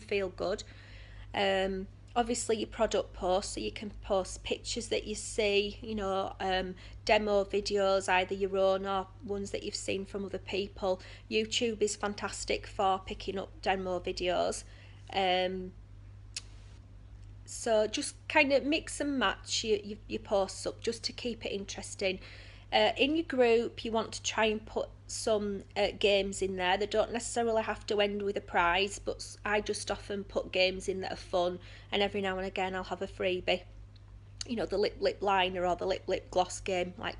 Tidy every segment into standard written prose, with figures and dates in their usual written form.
feel good. Obviously your product posts, so you can post pictures that you see, you know, demo videos, either your own or ones that you've seen from other people. YouTube is fantastic for picking up demo videos. Um, so just kind of mix and match your posts up just to keep it interesting. In your group, you want to try and put some games in there. They don't necessarily have to end with a prize, but I just often put games in that are fun, and every now and again I'll have a freebie. You know, the lip liner or the lip gloss game, like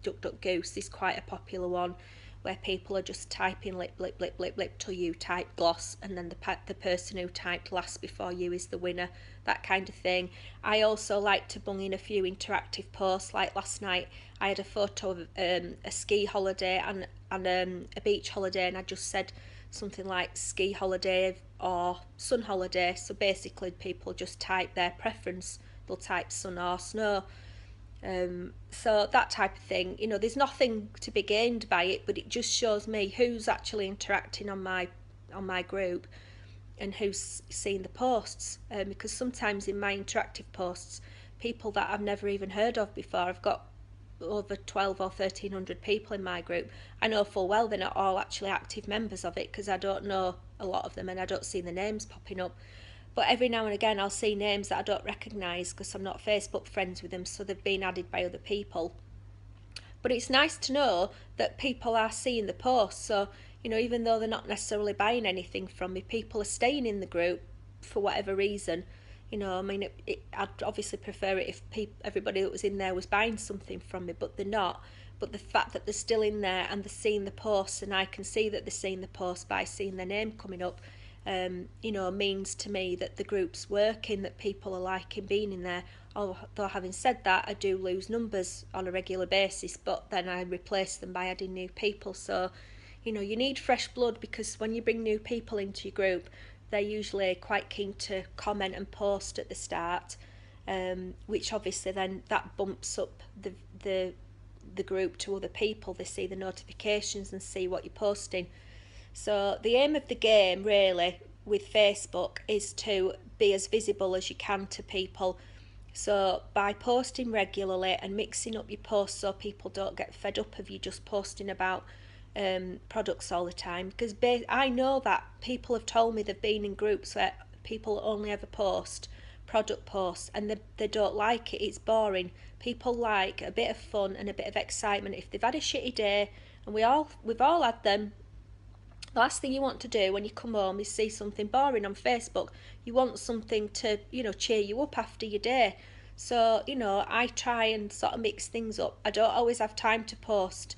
Duck Duck Goose, is quite a popular one, where people are just typing lip till you type gloss, and then the person who typed last before you is the winner, that kind of thing. I also like to bung in a few interactive posts. Like last night I had a photo of a ski holiday and a beach holiday, and I just said something like ski holiday or sun holiday. So basically people just type their preference, they'll type sun or snow. So that type of thing, you know, there's nothing to be gained by it, but it just shows me who's actually interacting on my group and who's seeing the posts. Because sometimes in my interactive posts, people that I've never even heard of before, I've got over 12 or 1300 people in my group. I know full well they're not all actually active members of it, because I don't know a lot of them and I don't see the names popping up. But every now and again I'll see names that I don't recognise because I'm not Facebook friends with them, so they've been added by other people. But it's nice to know that people are seeing the posts, so, you know, even though they're not necessarily buying anything from me, people are staying in the group for whatever reason. You know, I mean, I'd obviously prefer it if everybody that was in there was buying something from me, but they're not. But the fact that they're still in there and they're seeing the posts, and I can see that they're seeing the post by seeing their name coming up, you know, means to me that the group's working, that people are liking being in there. Although having said that, I do lose numbers on a regular basis, but then I replace them by adding new people. So, you know, you need fresh blood, because when you bring new people into your group, they're usually quite keen to comment and post at the start, which obviously then that bumps up the group to other people. They see the notifications and see what you're posting. So the aim of the game really with Facebook is to be as visible as you can to people. So by posting regularly and mixing up your posts so people don't get fed up of you just posting about products all the time, because I know that people have told me they've been in groups where people only ever post product posts and they don't like it. It's boring. People like a bit of fun and a bit of excitement. If they've had a shitty day, and we've all had them, the last thing you want to do when you come home is see something boring on Facebook. You want something to, you know, cheer you up after your day. So, you know, I try and sort of mix things up. I don't always have time to post,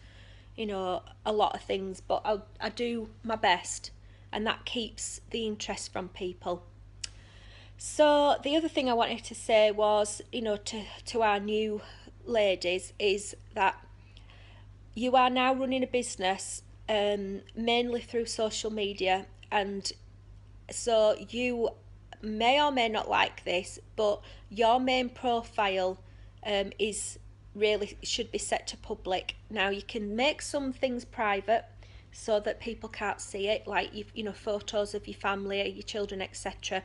you know, a lot of things, but I do my best, and that keeps the interest from people. So the other thing I wanted to say was, you know, to our new ladies, is that you are now running a business mainly through social media, and so you may or may not like this, but your main profile is really should be set to public. Now you can make some things private so that people can't see it, like you know, photos of your family, your children, etc.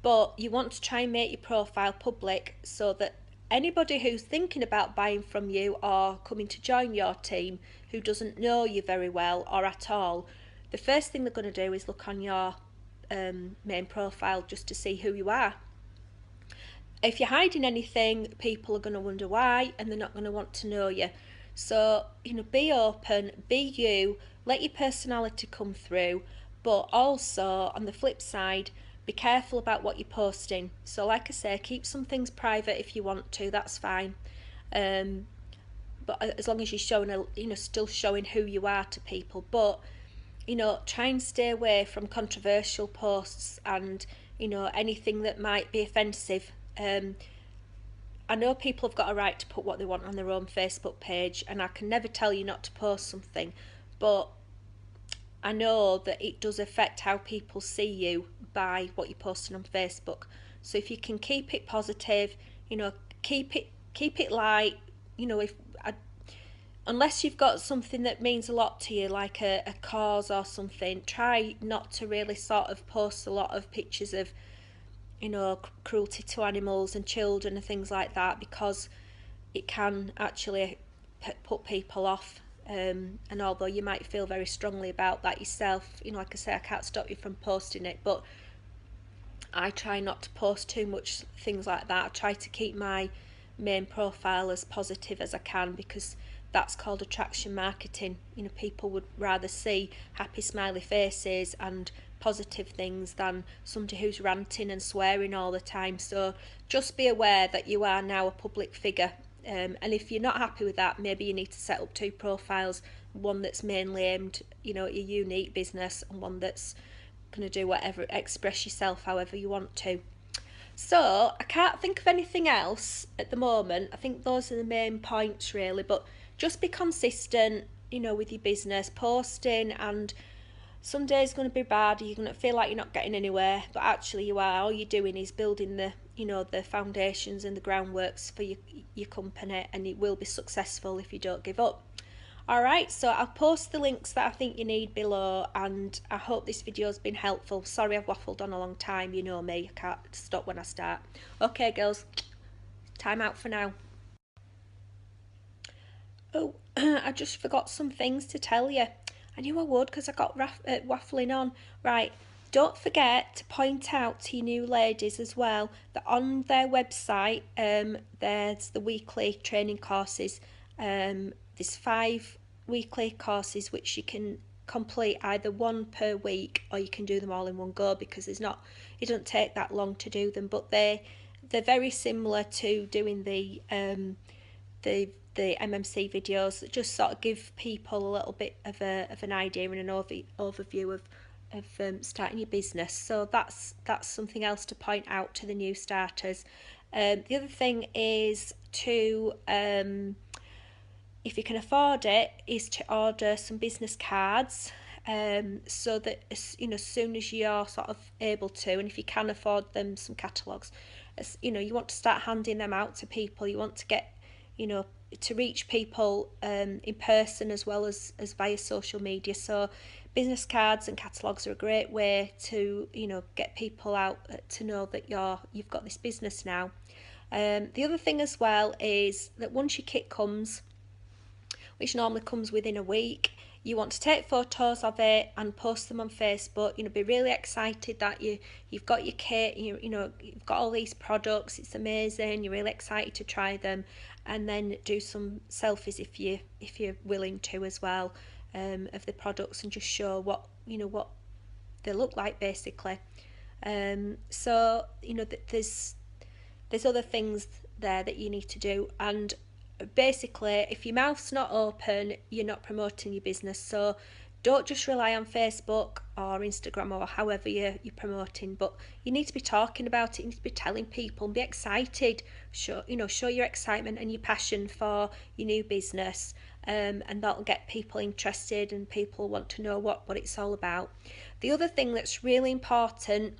But you want to try and make your profile public so that anybody who's thinking about buying from you or coming to join your team who doesn't know you very well or at all, the first thing they're going to do is look on your main profile just to see who you are. If you're hiding anything, people are going to wonder why, and they're not going to want to know you. So, you know, be open, be you, let your personality come through, but also on the flip side, be careful about what you're posting. So like I say, keep some things private if you want to, that's fine. But as long as you're showing still showing who you are to people. But, you know, try and stay away from controversial posts and, you know, anything that might be offensive. I know people have got a right to put what they want on their own Facebook page, and I can never tell you not to post something, but I know that it does affect how people see you by what you're posting on Facebook. So if you can keep it positive, you know, keep it light, you know, if unless you've got something that means a lot to you, like a cause or something, try not to really sort of post a lot of pictures of, you know, cruelty to animals and children and things like that, because it can actually put people off. And although you might feel very strongly about that yourself, you know, like I say, I can't stop you from posting it, but I try not to post too much things like that. I try to keep my main profile as positive as I can, because that's called attraction marketing. You know, people would rather see happy smiley faces and positive things than somebody who's ranting and swearing all the time. So just be aware that you are now a public figure, and if you're not happy with that, maybe you need to set up two profiles, one that's mainly aimed, you know, at your unique business, and one that's going to do whatever, express yourself however you want to. So I can't think of anything else at the moment. I think those are the main points really, but just be consistent, you know, with your business, posting, and some days going to be bad, you're going to feel like you're not getting anywhere, but actually you are. All you're doing is building the, you know, the foundations and the groundworks for your company, and it will be successful if you don't give up. Alright, so I'll post the links that I think you need below, and I hope this video has been helpful. Sorry I've waffled on a long time, you know me, I can't stop when I start. Okay girls, time out for now. Oh, I just forgot some things to tell you. I knew I would because I got waffling on. Right, don't forget to point out to your new ladies as well that on their website there's the weekly training courses. There's 5 weekly courses which you can complete either one per week, or you can do them all in one go, because it doesn't take that long to do them, but they're very similar to doing the MMC videos that just sort of give people a little bit of an idea and an overview of starting your business. So that's something else to point out to the new starters. The other thing is to, if you can afford it, is to order some business cards, so that, you know, as soon as you're sort of able to, and if you can afford them, some catalogues, you know, you want to start handing them out to people. You want to get, you know, to reach people in person as well as via social media. So business cards and catalogues are a great way to, you know, get people out to know that you've got this business now. The other thing as well is that once your kit comes, which normally comes within a week, you want to take photos of it and post them on Facebook. You know, be really excited that you've got your kit, you know, you've got all these products, it's amazing, you're really excited to try them, and then do some selfies if you're willing to as well, of the products, and just show what they look like basically. So you know, there's other things there that you need to do, and basically if your mouth's not open, you're not promoting your business. So don't just rely on Facebook or Instagram or however you're promoting, but you need to be talking about it. You need to be telling people and be excited. Show your excitement and your passion for your new business, and that'll get people interested, and people want to know what it's all about. The other thing that's really important,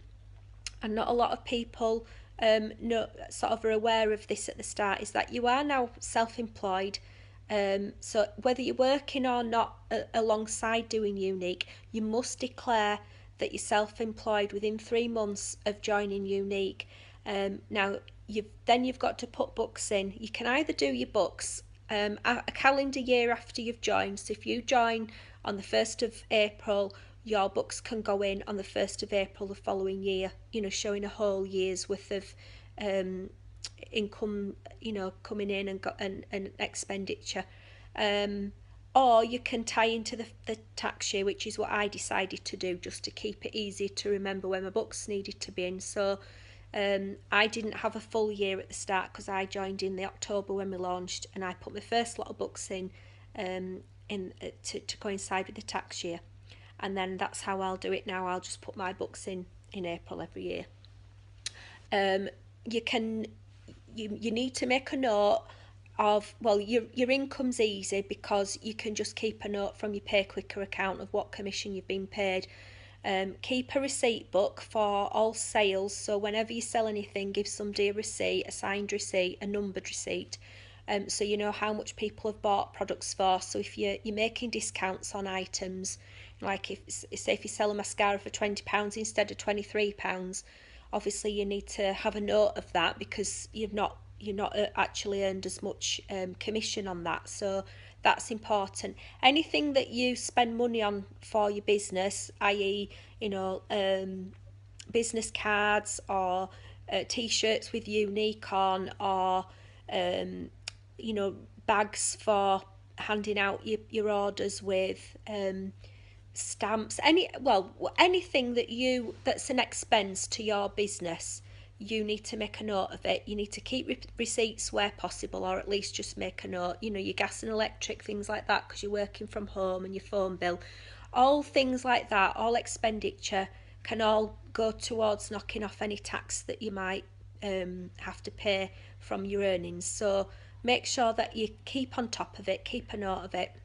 and not a lot of people sort of are aware of this at the start, is that you are now self-employed. So whether you're working or not alongside doing Unique, you must declare that you're self-employed within 3 months of joining Unique. Now you've got to put books in. You can either do your books a calendar year after you've joined. So if you join on the 1st of April, your books can go in on the 1st of April the following year, you know, showing a whole year's worth of income, you know, coming in and expenditure. Or you can tie into the tax year, which is what I decided to do, just to keep it easy to remember when my books needed to be in. So I didn't have a full year at the start because I joined in the October when we launched, and I put my first lot of books in to coincide with the tax year. And then that's how I'll do it now. I'll just put my books in April every year. You need to make a note of, well, your income's easy because you can just keep a note from your Pay Quicker account of what commission you've been paid. Keep a receipt book for all sales, so whenever you sell anything, give somebody a receipt, a signed receipt, a numbered receipt. so you know how much people have bought products for. So if you're making discounts on items, like if say if you sell a mascara for £20 instead of £23, obviously you need to have a note of that, because you're not actually earned as much commission on that. So that's important. Anything that you spend money on for your business, i.e., business cards, or t-shirts with unique on, or um, bags for handing out your orders with, stamps, anything that's an expense to your business, you need to make a note of it. You need to keep receipts where possible, or at least just make a note. Your gas and electric, things like that, because you're working from home, and your phone bill, all things like that, all expenditure can all go towards knocking off any tax that you might have to pay from your earnings. So make sure that you keep on top of it, keep a note of it.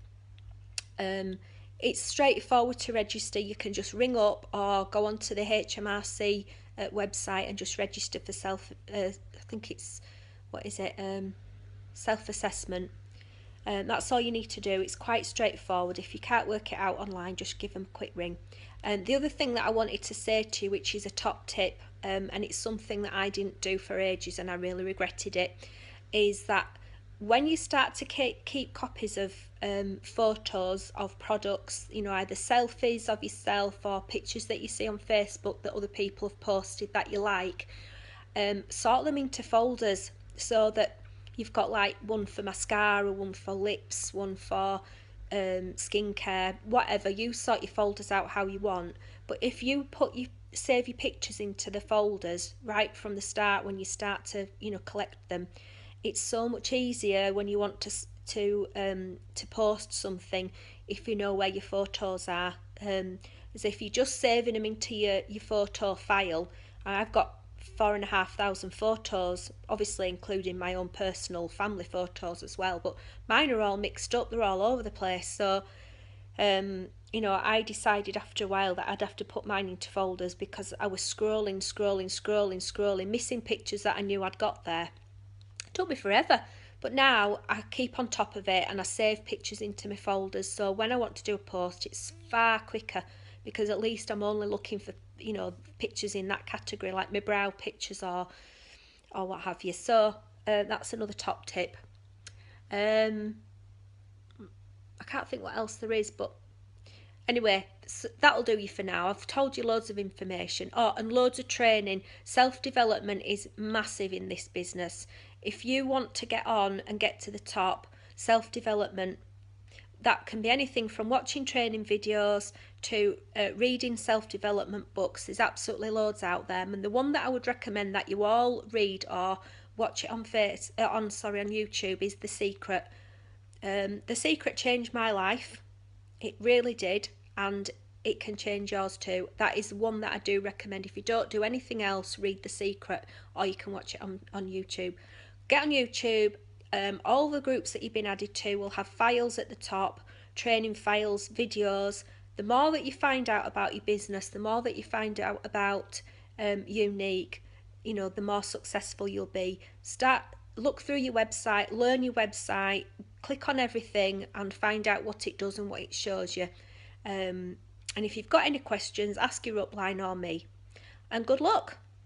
It's straightforward to register. You can just ring up or go onto the HMRC website and just register for I think it's, what is it, self-assessment. That's all you need to do. It's quite straightforward. If you can't work it out online, just give them a quick ring. The other thing that I wanted to say to you, which is a top tip, and it's something that I didn't do for ages and I really regretted it, is that when you start to keep copies of photos of products, either selfies of yourself or pictures that you see on Facebook that other people have posted that you like, sort them into folders, so that you've got like one for mascara, one for lips, one for skincare, whatever. You sort your folders out how you want. But if you save your pictures into the folders right from the start, when you start to collect them, it's so much easier when you want to post something, if you know where your photos are. As if you're just saving them into your photo file. I've got 4,500 photos, obviously including my own personal family photos as well, but mine are all mixed up, they're all over the place. So I decided after a while that I'd have to put mine into folders, because I was scrolling, missing pictures that I knew I'd got there. It took me forever, but now I keep on top of it and I save pictures into my folders, so when I want to do a post, it's far quicker, because at least I'm only looking for pictures in that category, like my brow pictures or what have you. So that's another top tip. I can't think what else there is, but anyway, so that'll do you for now. I've told you loads of information. And loads of training. Self-development is massive in this business. If you want to get on and get to the top, self-development, that can be anything from watching training videos to reading self-development books. There's absolutely loads out there, and the one that I would recommend that you all read or watch it on YouTube is The Secret. The Secret changed my life. It really did, and it can change yours too. That is one that I do recommend. If you don't do anything else, read The Secret, or you can watch it on YouTube. Get on YouTube. All the groups that you've been added to will have files at the top, training files, videos. The more that you find out about your business, the more that you find out about Unique, the more successful you'll be. Look through your website, learn your website, click on everything and find out what it does and what it shows you. And if you've got any questions, ask your upline or me. And good luck.